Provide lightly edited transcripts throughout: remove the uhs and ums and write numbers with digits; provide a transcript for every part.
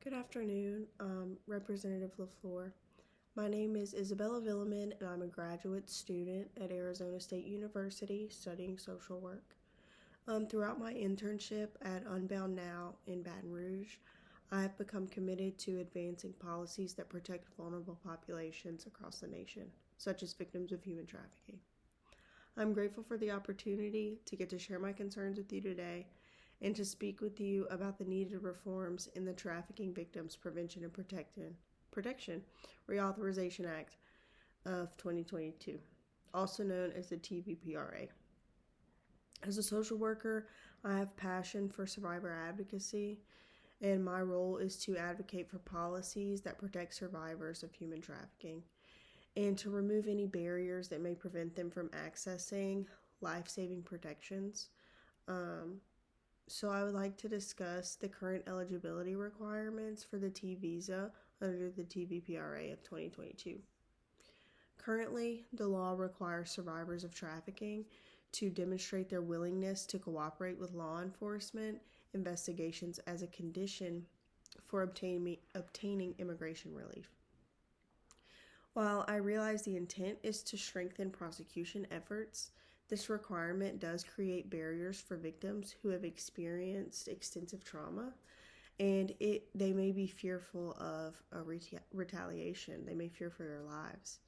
Good afternoon, Representative LaFleur. My name is Isabella Villeman, and I'm a graduate student at Arizona State University studying social work. Throughout my internship at Unbound Now in Baton Rouge, I have become committed to advancing policies that protect vulnerable populations across the nation, such as victims of human trafficking. I'm grateful for the opportunity to get to share my concerns with you today and to speak with you about the needed reforms in the Trafficking Victims Prevention and Protection Reauthorization Act of 2022, also known as the TVPRA. As a social worker, I have passion for survivor advocacy, and my role is to advocate for policies that protect survivors of human trafficking and to remove any barriers that may prevent them from accessing life-saving protections. So I would like to discuss the current eligibility requirements for the T visa under the TVPRA of 2022. Currently, the law requires survivors of trafficking to demonstrate their willingness to cooperate with law enforcement investigations as a condition for obtaining immigration relief. While I realize the intent is to strengthen prosecution efforts, this requirement does create barriers for victims who have experienced extensive trauma, and they may be fearful of a retaliation. They may fear for their lives.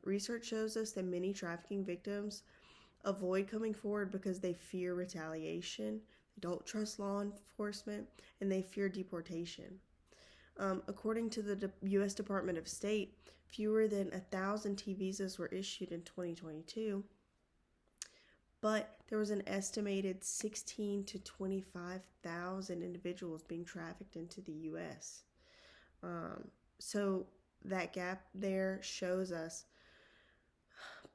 Research shows us that many trafficking victims avoid coming forward because they fear retaliation, they don't trust law enforcement, and they fear deportation. According to the U.S. Department of State, fewer than 1,000 T visas were issued in 2022, but there was an estimated 16 to 25,000 individuals being trafficked into the U.S. So that gap there shows us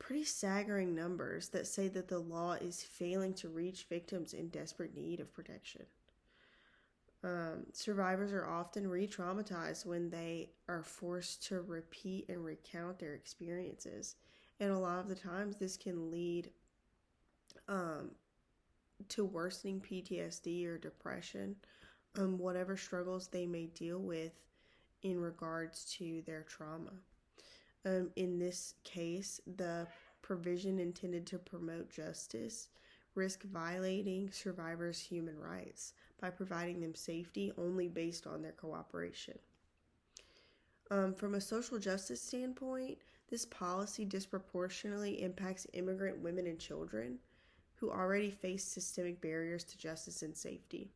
pretty staggering numbers that say that the law is failing to reach victims in desperate need of protection. Survivors are often re-traumatized when they are forced to repeat and recount their experiences. And a lot of the times this can lead to worsening PTSD or depression, whatever struggles they may deal with in regards to their trauma. In this case, the provision intended to promote justice risk violating survivors' human rights by providing them safety only based on their cooperation. From a social justice standpoint, this policy disproportionately impacts immigrant women and children who already face systemic barriers to justice and safety.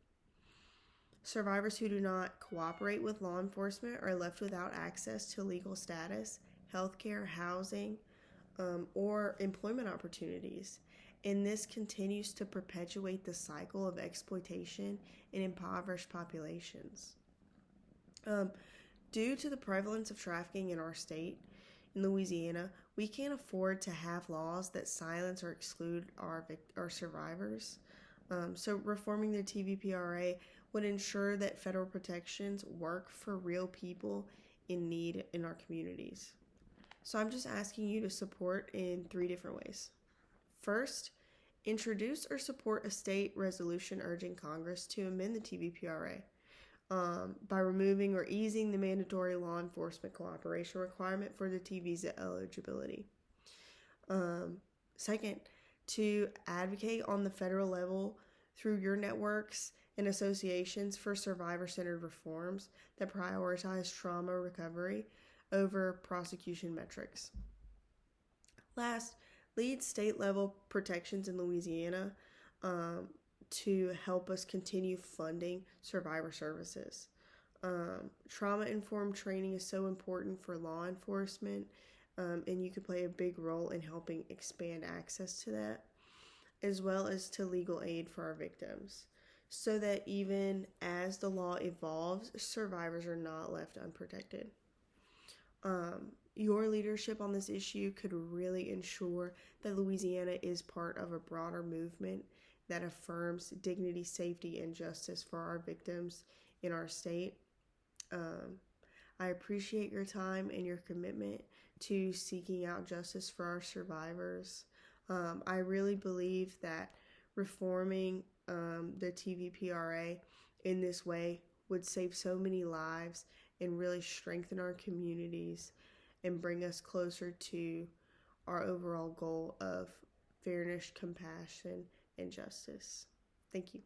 Survivors who do not cooperate with law enforcement are left without access to legal status, healthcare, housing, or employment opportunities. And this continues to perpetuate the cycle of exploitation in impoverished populations. Due to the prevalence of trafficking in our state, in Louisiana, we can't afford to have laws that silence or exclude our survivors. So reforming the TVPRA would ensure that federal protections work for real people in need in our communities. So I'm just asking you to support in 3 different ways. First, introduce or support a state resolution urging Congress to amend the TVPRA by removing or easing the mandatory law enforcement cooperation requirement for the T visa eligibility. Second, to advocate on the federal level through your networks and associations for survivor-centered reforms that prioritize trauma recovery over prosecution metrics. Last, lead state-level protections in Louisiana to help us continue funding survivor services. Trauma-informed training is so important for law enforcement, and you can play a big role in helping expand access to that, as well as to legal aid for our victims, so that even as the law evolves, survivors are not left unprotected. Your leadership on this issue could really ensure that Louisiana is part of a broader movement that affirms dignity, safety, and justice for our victims in our state. I appreciate your time and your commitment to seeking out justice for our survivors. I really believe that reforming the TVPRA in this way would save so many lives and really strengthen our communities and bring us closer to our overall goal of fairness, compassion, and justice. Thank you.